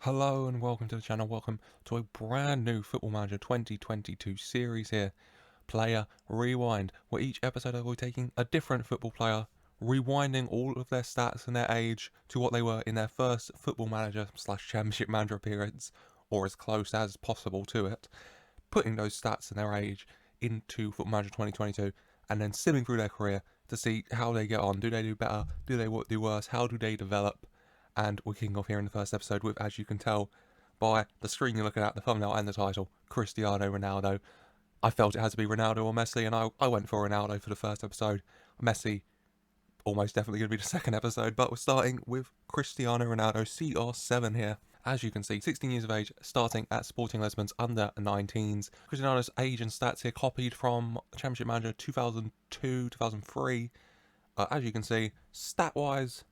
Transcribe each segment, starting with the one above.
Hello and welcome to the channel. Welcome to a brand new Football Manager 2022 series here. Player Rewind, where each episode I will be taking a different football player, rewinding all of their stats and their age to what they were in their first Football Manager / Championship Manger appearance, or as close as possible to it, putting those stats and their age into Football Manager 2022, and then simming through their career to see how they get on. Do they do better? Do they do worse? How do they develop? And we're kicking off here in the first episode with, as you can tell by the screen you're looking at, the thumbnail and the title, Cristiano Ronaldo. I felt it had to be Ronaldo or Messi, and I went for Ronaldo for the first episode. Messi, almost definitely going to be the second episode, but we're starting with Cristiano Ronaldo, CR7 here. As you can see, 16 years of age, starting at Sporting Lisbon's under-19s. Cristiano's age and stats here copied from Championship Manager 2002-2003. As you can see, stat-wise,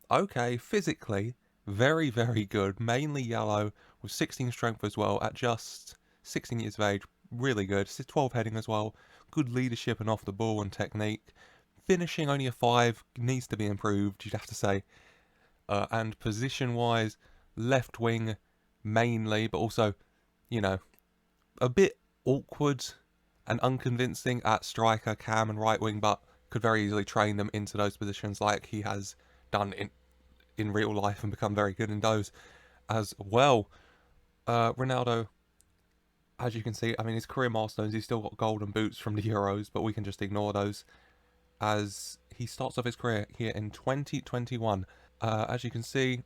okay, physically, very, very good. Mainly yellow, with 16 strength as well, at just 16 years of age. Really good. 12 heading as well. Good leadership and off the ball and technique. Finishing only a 5, needs to be improved, you'd have to say. And position-wise, left wing mainly, but also, you know, a bit awkward and unconvincing at striker, cam and right wing, but could very easily train them into those positions like he has done in real life and become very good in those as well. Ronaldo, as you can see, I mean, his career milestones, he's still got golden boots from the Euros, but we can just ignore those as he starts off his career here in 2021. As you can see,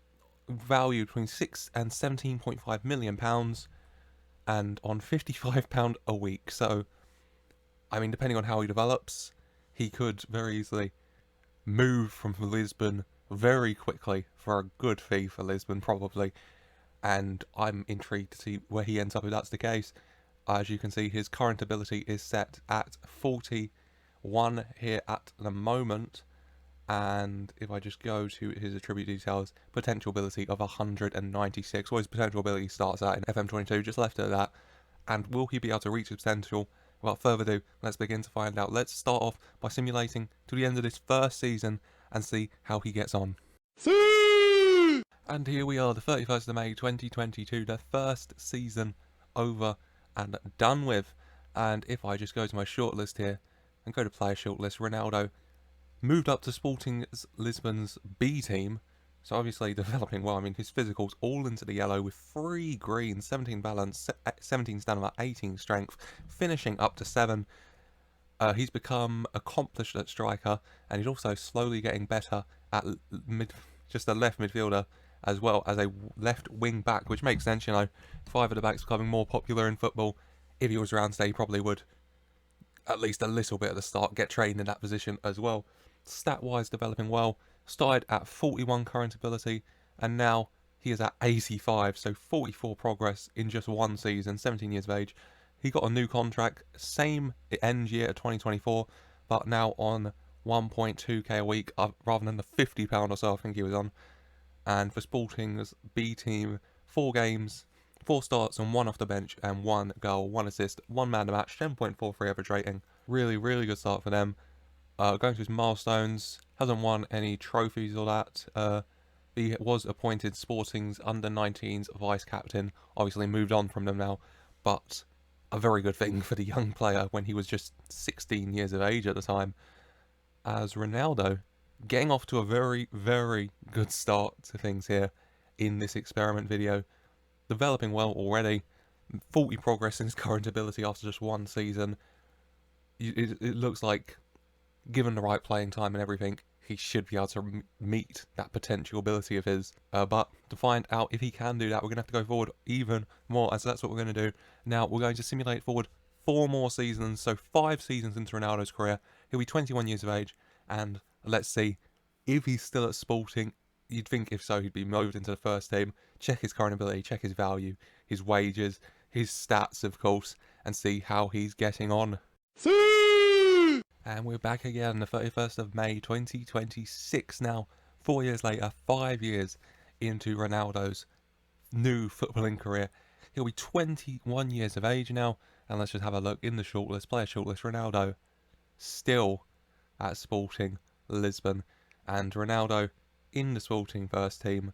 valued between £6 and £17.5 million and on £55 a week. So, I mean, depending on how he develops, he could very easily move from Lisbon very quickly for a good fee for Lisbon, probably. And I'm intrigued to see where he ends up if that's the case. As you can see, his current ability is set at 41 here at the moment. And if I just go to his attribute details, potential ability of 196. Well, his potential ability starts at in FM22, just left it at that. And will he be able to reach his potential? Without further ado, let's begin to find out. Let's start off by simulating to the end of this first season and see how he gets on. And here we are, the 31st of May 2022, the first season over and done with. And if I just go to my shortlist here and go to player shortlist, Ronaldo moved up to Sporting Lisbon's B team. So obviously developing well. I mean, his physicals all into the yellow with 3 green, 17 balance, 17 stamina, 18 strength, finishing up to 7. He's become accomplished at striker, and he's also slowly getting better at just a left midfielder, as well as a left wing back, which makes sense, you know. 5 at the back's becoming more popular in football. If he was around today, he probably would, at least a little bit at the start, get trained in that position as well. Stat-wise, developing well. Started at 41 current ability, and now he is at 85, so 44 progress in just one season, 17 years of age. He got a new contract, same end year of 2024, but now on 1.2k a week, rather than the £50 or so I think he was on. And for Sporting's B team, 4 games, 4 starts and 1 off the bench, and 1 goal, 1 assist, 1 man to match, 10.43 average rating. Really, really good start for them. Going to his milestones, hasn't won any trophies or that. He was appointed Sporting's under-19s vice captain. Obviously moved on from them now, but a very good thing for the young player when he was just 16 years of age at the time. As Ronaldo, getting off to a very, very good start to things here in this experiment video. Developing well already. 40 progress in his current ability after just one season. It looks like, given the right playing time and everything, he should be able to meet that potential ability of his. But to find out if he can do that, we're going to have to go forward even more, as that's what we're going to do. Now, we're going to simulate forward 4 more seasons, so 5 seasons into Ronaldo's career. He'll be 21 years of age, and let's see if he's still at Sporting. You'd think if so, he'd be moved into the first team. Check his current ability, check his value, his wages, his stats, of course, and see how he's getting on. And we're back again, the 31st of May 2026 now, 4 years later, 5 years into Ronaldo's new footballing career. He'll be 21 years of age now, and let's just have a look in the shortlist, player shortlist. Ronaldo still at Sporting Lisbon, and Ronaldo in the Sporting first team.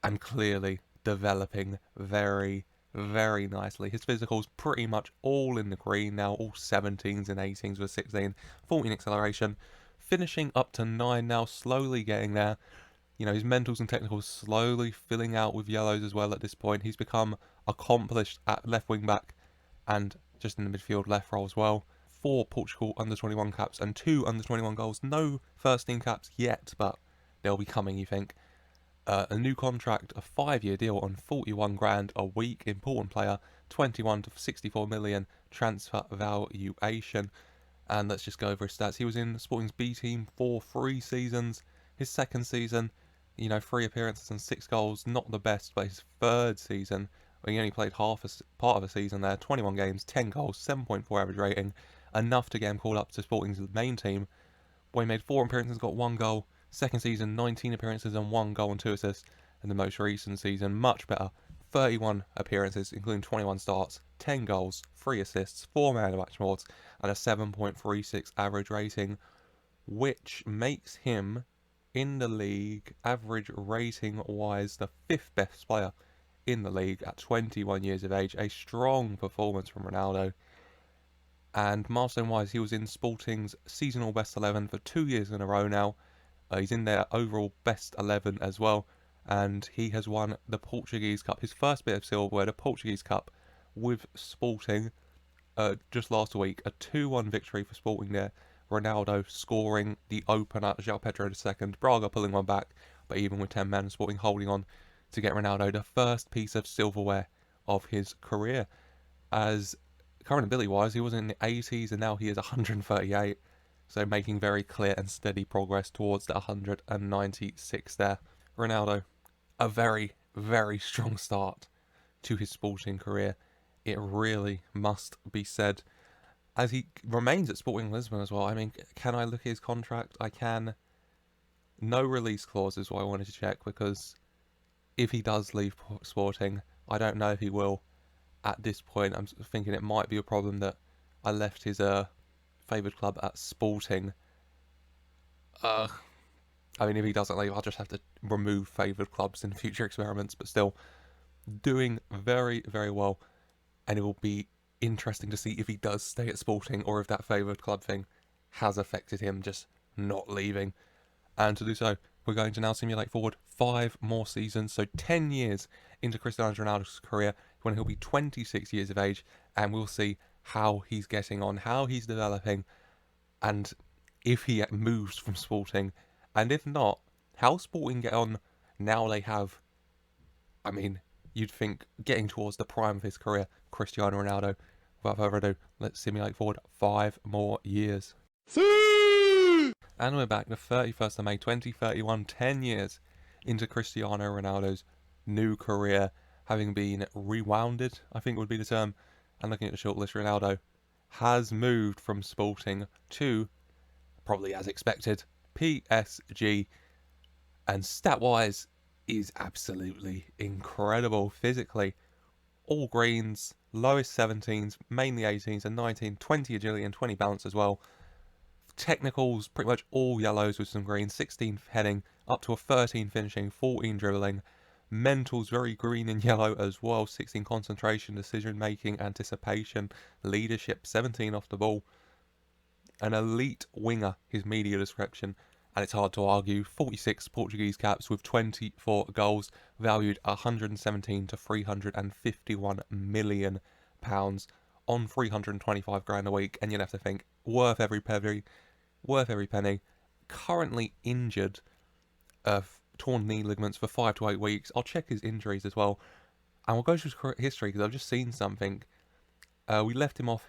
and clearly developing very, very nicely. His physical's pretty much all in the green now, all 17s and 18s with 16, 14 acceleration, finishing up to 9 now, slowly getting there. You know, his mentals and technicals slowly filling out with yellows as well at this point. He's become accomplished at left wing back and just in the midfield left role as well. 4 Portugal under-21 caps and 2 under-21 goals. No first team caps yet, but they'll be coming, you think. A new contract, a 5-year deal on 41 grand a week. Important player, 21 to 64 million transfer valuation. And let's just go over his stats. He was in Sporting's B team for 3 seasons. His second season, you know, 3 appearances and 6 goals. Not the best, but his third season, where he only played part of a season there, 21 games, 10 goals, 7.4 average rating. Enough to get him called up to Sporting's main team, where he made 4 appearances, got 1 goal. Second season, 19 appearances and 1 goal and 2 assists. And the most recent season, much better, 31 appearances, including 21 starts, 10 goals, 3 assists, 4 man of match awards, and a 7.36 average rating, which makes him, in the league, average rating-wise, the 5th best player in the league at 21 years of age. A strong performance from Ronaldo. And milestone-wise, he was in Sporting's seasonal best 11 for 2 years in a row now. He's in their overall best 11 as well. And he has won the Portuguese Cup, his first bit of silverware, the Portuguese Cup, with Sporting just last week. A 2-1 victory for Sporting there. Ronaldo scoring the opener, João Pedro II, Braga pulling one back. But even with 10 men, Sporting holding on to get Ronaldo the first piece of silverware of his career. As current ability-wise, he was in the 80s and now he is 138. So making very clear and steady progress towards the 196 there. Ronaldo, a very, very strong start to his Sporting career. It really must be said. As he remains at Sporting Lisbon as well. I mean, can I look at his contract? I can. No release clause is what I wanted to check, because if he does leave Sporting, I don't know if he will. At this point, I'm thinking it might be a problem that I left his favoured club at Sporting. I mean, if he doesn't leave, I'll just have to remove favoured clubs in future experiments, but still, doing very, very well. And it will be interesting to see if he does stay at Sporting, or if that favoured club thing has affected him just not leaving. And to do so, we're going to now simulate forward 5 more seasons, so 10 years into Cristiano Ronaldo's career, when he'll be 26 years of age, and we'll see how he's getting on, how he's developing, and if he moves from Sporting, and if not, how Sporting get on now they have, I mean, you'd think, getting towards the prime of his career, Cristiano Ronaldo. Without further ado, let's simulate forward 5 more years. See! And we're back, the 31st of May 2031, 10 years into Cristiano Ronaldo's new career, having been rewounded, I think would be the term. And looking at the shortlist, Ronaldo has moved from Sporting to, probably as expected, PSG. And stat-wise, is absolutely incredible physically. All greens, lowest 17s, mainly 18s and 19, 20 agility and 20 balance as well. Technicals, pretty much all yellows with some greens, 16 heading, up to a 13 finishing, 14 dribbling. Mentals very green and yellow as well, 16 concentration, decision making, anticipation, leadership, 17 off the ball. An elite winger, his media description, and it's hard to argue. 46 Portuguese caps with 24 goals, valued 117 to 351 million pounds on 325 grand a week, and you'd have to think worth every penny. Currently injured, torn knee ligaments for 5 to 8 weeks. I'll check his injuries as well, and we'll go through his history because I've just seen something. We left him off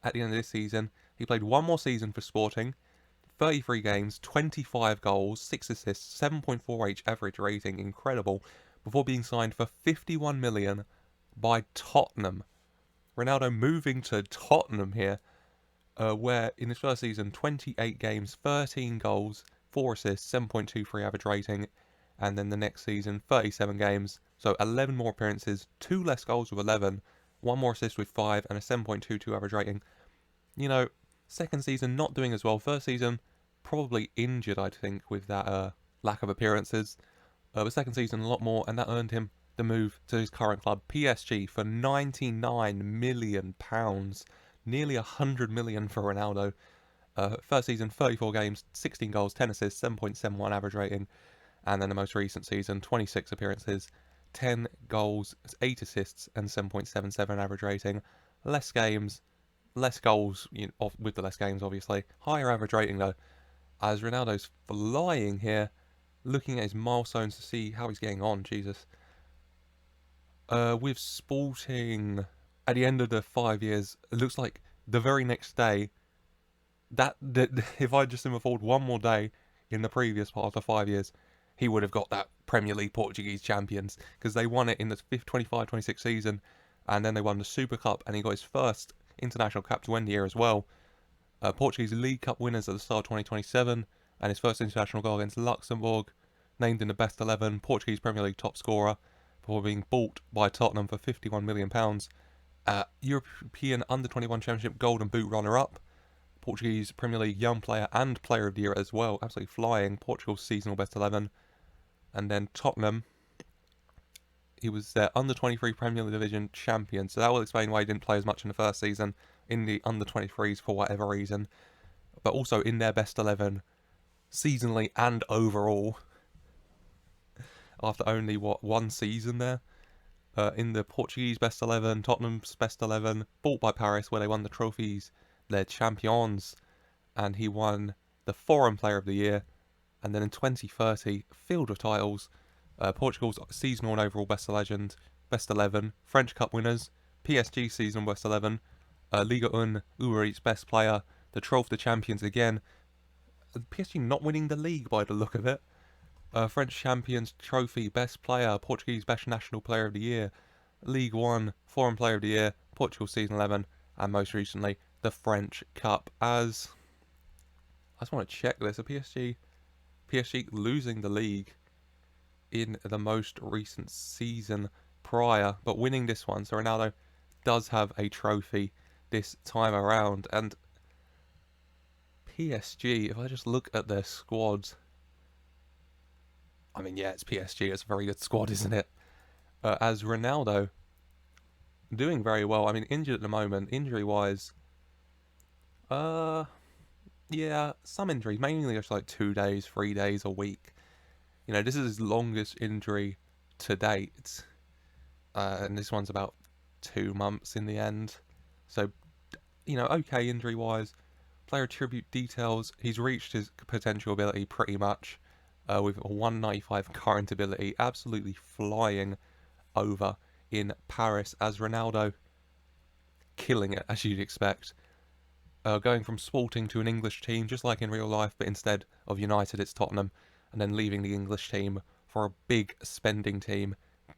at the end of this season. He played 1 more season for Sporting. 33 games, 25 goals, 6 assists, 7.48 average rating, incredible, before being signed for 51 million by Tottenham. Ronaldo moving to Tottenham here, where in his first season, 28 games, 13 goals, 4 assists, 7.23 average rating, and then the next season, 37 games, so 11 more appearances, 2 less goals with 11, 1 more assist with 5, and a 7.22 average rating. You know, second season not doing as well. First season probably injured, I think, with that lack of appearances. The second season a lot more, and that earned him the move to his current club, PSG, for £99 million, nearly 100 million for Ronaldo. First season, 34 games, 16 goals, 10 assists, 7.71 average rating, and then the most recent season, 26 appearances, 10 goals, 8 assists, and 7.77 average rating. Less games, less goals, with the less games, obviously. Higher average rating, though, as Ronaldo's flying here, looking at his milestones to see how he's getting on. Jesus. With Sporting, at the end of the 5 years, it looks like the very next day, that if I just him afford one more day in the previous part of the 5 years, he would have got that Premier League Portuguese champions, because they won it in the 25-26 season, and then they won the Super Cup, and he got his first international cap to end the year as well. Portuguese League Cup winners at the start of 2027, and his first international goal against Luxembourg, named in the best 11, Portuguese Premier League top scorer, before being bought by Tottenham for £51 million. European Under-21 Championship Golden Boot runner-up, Portuguese Premier League Young Player and Player of the Year as well, absolutely flying, Portugal's seasonal best 11. And then Tottenham, he was their Under-23 Premier League Division champion, so that will explain why he didn't play as much in the first season in the Under-23s for whatever reason, but also in their best 11 seasonally and overall after only one season there. In the Portuguese best 11, Tottenham's best 11, bought by Paris, where they won the trophies, their champions, and he won the Foreign Player of the Year. And then in 2030, filled with titles, Portugal's seasonal and overall best 11, French Cup winners, PSG season best 11, Liga 1 Uber Eats best player, the Trophy of the Champions again. PSG not winning the league by the look of it. French Champions Trophy best player, Portuguese best national player of the year, League 1 Foreign Player of the Year, Portugal season 11, and most recently the French Cup. As I just want to check this, PSG losing the league in the most recent season prior, but winning this one. So Ronaldo does have a trophy this time around. And PSG, if I just look at their squad, I mean, yeah, it's PSG. It's a very good squad, isn't it? As Ronaldo doing very well. I mean, injured at the moment, injury-wise. Yeah, some injuries, mainly just like 2 days, 3 days, a week. This is his longest injury to date. And this one's about 2 months in the end. So, okay injury-wise. Player attribute details, he's reached his potential ability pretty much. With a 195 current ability, absolutely flying over in Paris as Ronaldo, killing it as you'd expect. Going from Sporting to an English team, just like in real life, but instead of United, it's Tottenham, and then leaving the English team for a big spending team,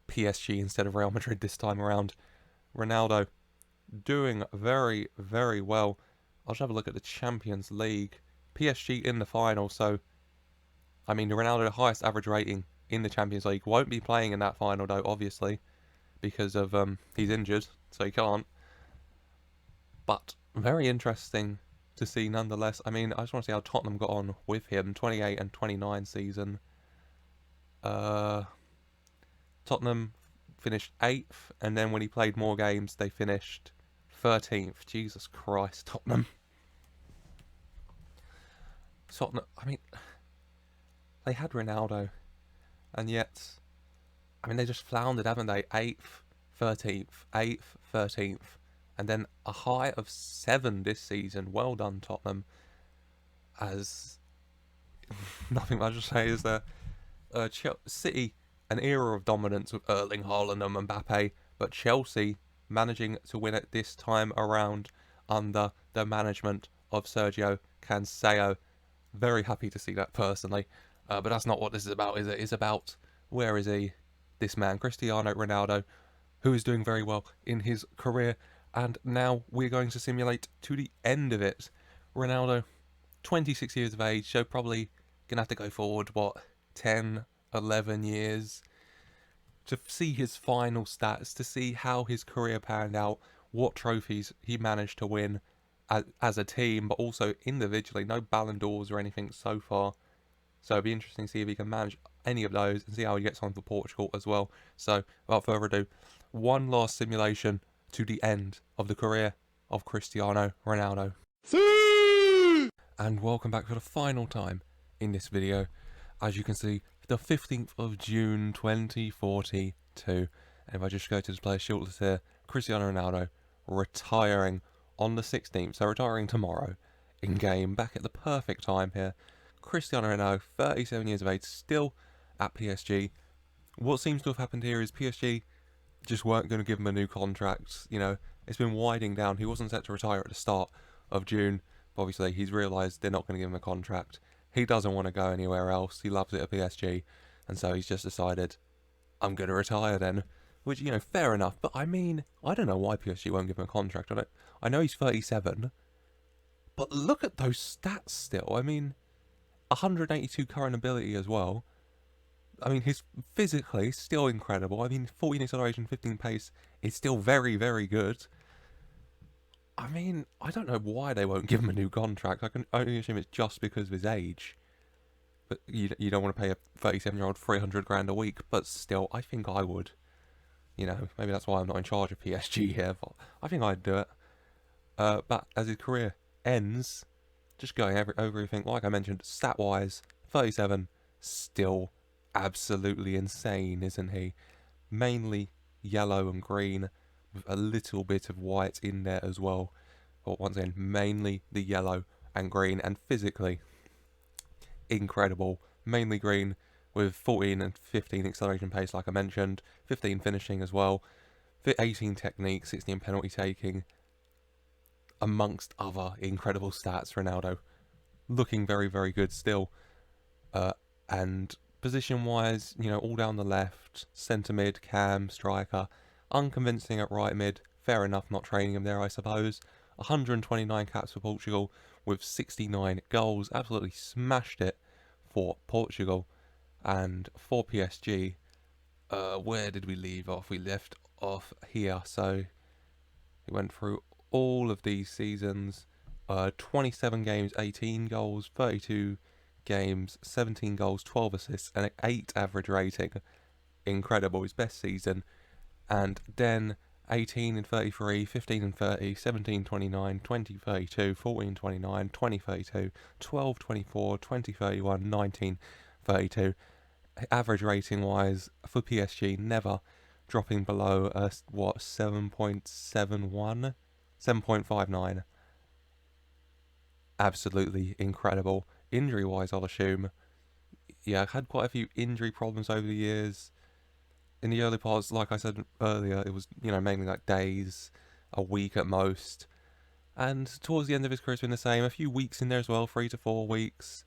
PSG instead of Real Madrid this time around. Ronaldo doing very, very well. I'll just have a look at the Champions League. PSG in the final, so I mean, Ronaldo, the highest average rating in the Champions League, won't be playing in that final, though, obviously, because of he's injured, so he can't. But very interesting to see, nonetheless. I mean, I just want to see how Tottenham got on with him. 28 and 29 season. Tottenham finished 8th, and then when he played more games, they finished 13th. Jesus Christ, Tottenham. I mean, they had Ronaldo, and yet, I mean, they just floundered, haven't they? 8th, 13th, 8th, 13th, and then a high of 7 this season. Well done, Tottenham. As nothing much to say is there. City, an era of dominance with Erling Haaland and Mbappe, but Chelsea managing to win it this time around under the management of Sergio Cancelo. Very happy to see that personally. But that's not what this is about, is it? It's about, where is he? This man, Cristiano Ronaldo, who is doing very well in his career. And now we're going to simulate to the end of it. Ronaldo, 26 years of age, so probably going to have to go forward, 10, 11 years to see his final stats, to see how his career panned out, what trophies he managed to win as a team, but also individually. No Ballon d'Ors or anything so far. So it'd be interesting to see if he can manage any of those and see how he gets on for Portugal as well. So, without further ado, one last simulation to the end of the career of Cristiano Ronaldo. And welcome back for the final time in this video. As you can see, the 15th of June 2042. And if I just go to the player shortlist here, Cristiano Ronaldo retiring on the 16th, so retiring tomorrow in game, back at the perfect time here. Cristiano Ronaldo, 37 years of age, still at PSG. What seems to have happened here is PSG just weren't going to give him a new contract. You know, it's been winding down. He wasn't set to retire at the start of June, but obviously he's realised they're not going to give him a contract. He doesn't want to go anywhere else. He loves it at PSG, and so he's just decided, I'm going to retire then. Which, you know, fair enough. But I mean, I don't know why PSG won't give him a contract. I know he's 37, but look at those stats still. I mean, 182 current ability as well. I mean, his physically still incredible. I mean, 14 acceleration, 15 pace is still very, very good. I mean, I don't know why they won't give him a new contract. I can only assume it's just because of his age. But you don't want to pay a 37-year-old 300 grand a week. But still, I think I would. You know, maybe that's why I'm not in charge of PSG here, but I think I'd do it. But as his career ends, just going over everything, like I mentioned, stat-wise, 37, still absolutely insane, isn't he? Mainly yellow and green, with a little bit of white in there as well. But once again, mainly the yellow and green, and physically incredible. Mainly green, with 14 and 15 acceleration pace, like I mentioned, 15 finishing as well, 18 technique, 16 penalty taking, amongst other incredible stats. Ronaldo looking very, very good still. And position-wise, you know, all down the left, centre mid, cam, striker, unconvincing at right mid, fair enough, not training him there, I suppose. 129 caps for Portugal with 69 goals, absolutely smashed it for Portugal. And for PSG, where did we leave off? We left off here. So we went through all of these seasons. 27 games, 18 goals, 32 games, 17 goals, 12 assists, and an 8 average rating. Incredible, his best season. And then 18 and 33, 15 and 30, 17, 29, 20, 32, 14, 29, 20, 32, 12, 24, 20, 31, 19, 32. Average rating wise for PSG, never dropping below 7.71, 7.59. Absolutely incredible. Injury wise, I'll assume, yeah, I've had quite a few injury problems over the years. In the early parts, like I said earlier, it was, you know, mainly like days, a week at most. And towards the end of his career, it's been the same. A few weeks in there as well, 3 to 4 weeks.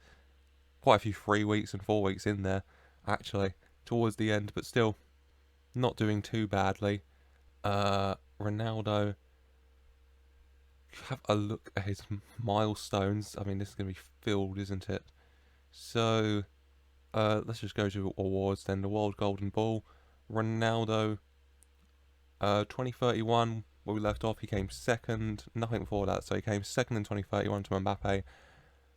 Quite a few 3 weeks and 4 weeks in there, actually, towards the end, but still not doing too badly. Ronaldo, have a look at his milestones. I mean, this is going to be filled, isn't it? So, let's just go to awards then. The World Golden Ball. Ronaldo, 2031, where we left off, he came second. Nothing before that, so he came second in 2031 to Mbappe.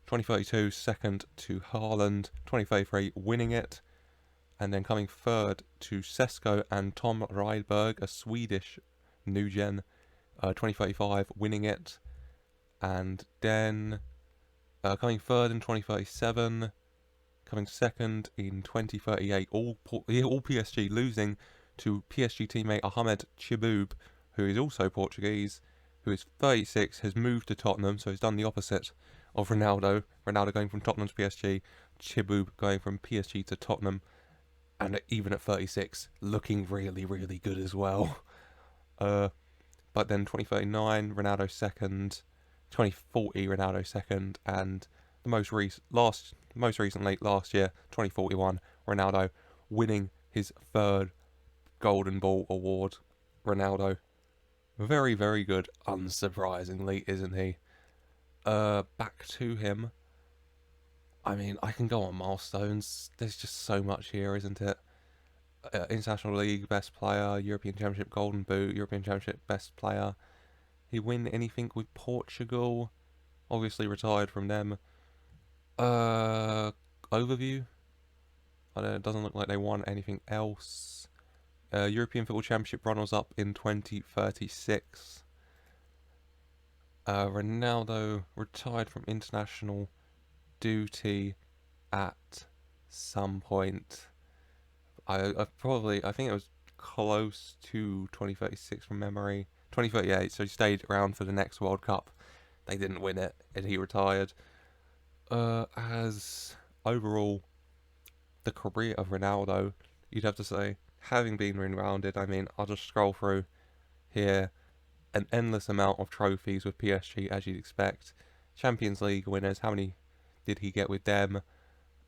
2032, second to Haaland. 2033, winning it. And then coming third to Sesko and Tom Rydberg, a Swedish new gen. 2035, winning it. And then coming third in 2037. Coming second in 2038, all PSG, losing to PSG teammate Ahmed Chiboub, who is also Portuguese, who is 36, has moved to Tottenham, so he's done the opposite of Ronaldo. Ronaldo going from Tottenham to PSG, Chiboub going from PSG to Tottenham, and even at 36, looking really, really good as well. But then 2039, Ronaldo second, 2040, Ronaldo second, and the most recently, last year, 2041, Ronaldo winning his third Golden Ball award. Ronaldo, very, very good, unsurprisingly, isn't he? Back to him. I mean, I can go on milestones. There's just so much here, isn't it? International League Best Player, European Championship Golden Boot, European Championship Best Player. He win anything with Portugal? Obviously retired from them. Overview. It doesn't look like they won anything else. European Football Championship runners-up in 2036. Ronaldo retired from international duty at some point. I think it was close to 2036 from memory. 2038, so he stayed around for the next World Cup. They didn't win it, and he retired. As overall, the career of Ronaldo, you'd have to say, having been rounded, I mean, I'll just scroll through here. An endless amount of trophies with PSG, as you'd expect. Champions League winners, how many did he get with them?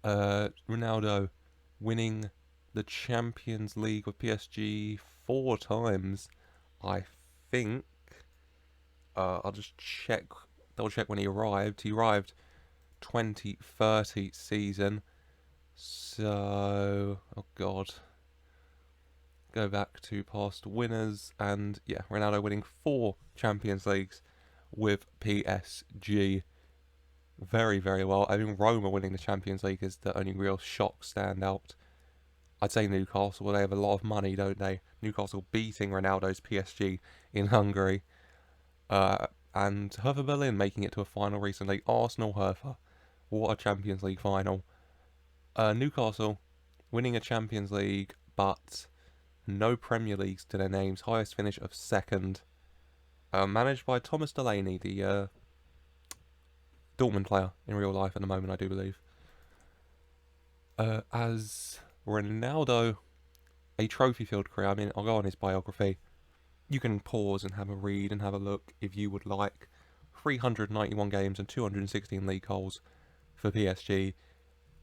Ronaldo winning the Champions League with PSG 4 times, I think. I'll just double check when he arrived. He arrived 2030 season. So, oh god. Go back to past winners, and yeah, Ronaldo winning 4 Champions Leagues with PSG. Very, very well. I think Roma winning the Champions League is the only real shock standout. I'd say Newcastle, well, they have a lot of money, don't they? Newcastle beating Ronaldo's PSG in Hungary. And Hertha Berlin making it to a final recently. Arsenal Hertha. What a Champions League final. Newcastle winning a Champions League, but no Premier Leagues to their names. Highest finish of 2nd. Managed by Thomas Delaney, the Dortmund player in real life at the moment, I do believe. As Ronaldo, a trophy-filled career. I mean, I'll go on his biography. You can pause and have a read and have a look if you would like. 391 games and 216 league goals for PSG.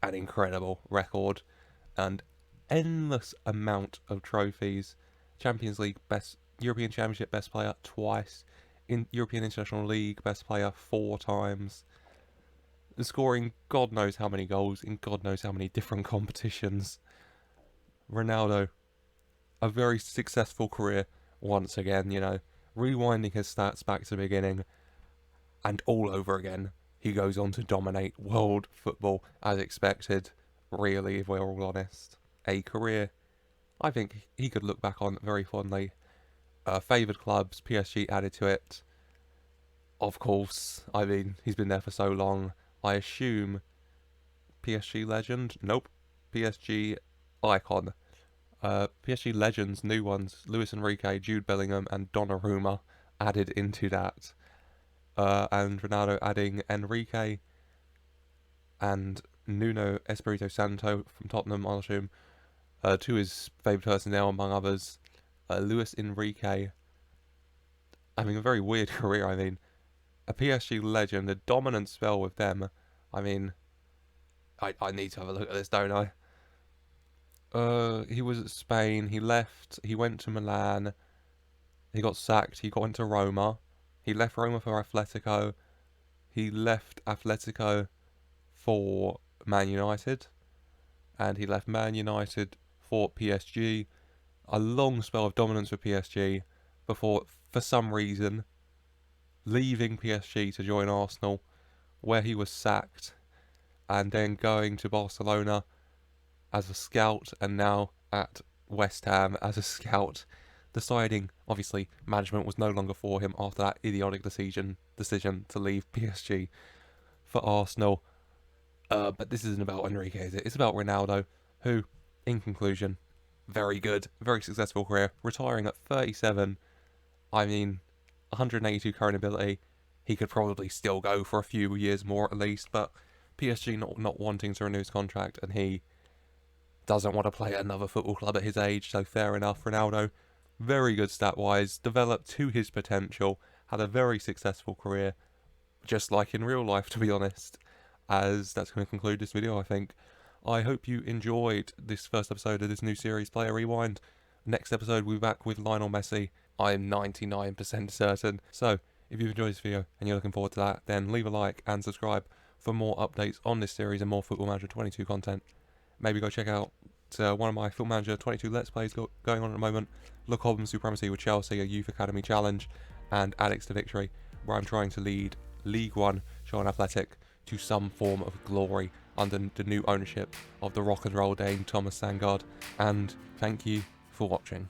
An incredible record. And endless amount of trophies. Champions League best, European Championship best player twice. In European International League best player 4 times. Scoring God knows how many goals in God knows how many different competitions. Ronaldo, a very successful career once again, you know, rewinding his stats back to the beginning, and all over again, he goes on to dominate world football as expected, really, if we're all honest. A career I think he could look back on very fondly. Favoured clubs, PSG added to it. Of course, I mean, he's been there for so long. I assume PSG legend? Nope. PSG icon. PSG legends, new ones, Luis Enrique, Jude Bellingham and Donnarumma added into that. And Ronaldo adding Enrique and Nuno Espirito Santo from Tottenham, I'll assume, to his favoured personnel, among others. Luis Enrique having a very weird career, I mean. A PSG legend, a dominant spell with them. I mean, I need to have a look at this, don't I? He was at Spain, he left, he went to Milan, he got sacked, he got into Roma, he left Roma for Atletico, he left Atletico for Man United, and he left Man United for PSG. A long spell of dominance for PSG before, for some reason, leaving PSG to join Arsenal, where he was sacked, and then going to Barcelona as a scout, and now at West Ham as a scout, deciding, obviously, management was no longer for him after that idiotic decision to leave PSG for Arsenal. But this isn't about Enrique, is it? It's about Ronaldo, who, in conclusion, very good, very successful career, retiring at 37. I mean, 182 current ability. He could probably still go for a few years more at least, but PSG not wanting to renew his contract, and he doesn't want to play at another football club at his age, so fair enough. Ronaldo, very good stat-wise, developed to his potential, had a very successful career, just like in real life, to be honest. As that's going to conclude this video, I think. I hope you enjoyed this first episode of this new series, Player Rewind. Next episode, we'll be back with Lionel Messi. I'm 99% certain. So, if you've enjoyed this video and you're looking forward to that, then leave a like and subscribe for more updates on this series and more Football Manager 22 content. Maybe go check out one of my Football Manager 22 Let's Plays going on at the moment. Le Cobham Supremacy with Chelsea, a Youth Academy Challenge, and Addicts to Victory, where I'm trying to lead League 1 Sean Athletic to some form of glory under the new ownership of the rock and roll Dane Thomas Sandgaard. And thank you for watching.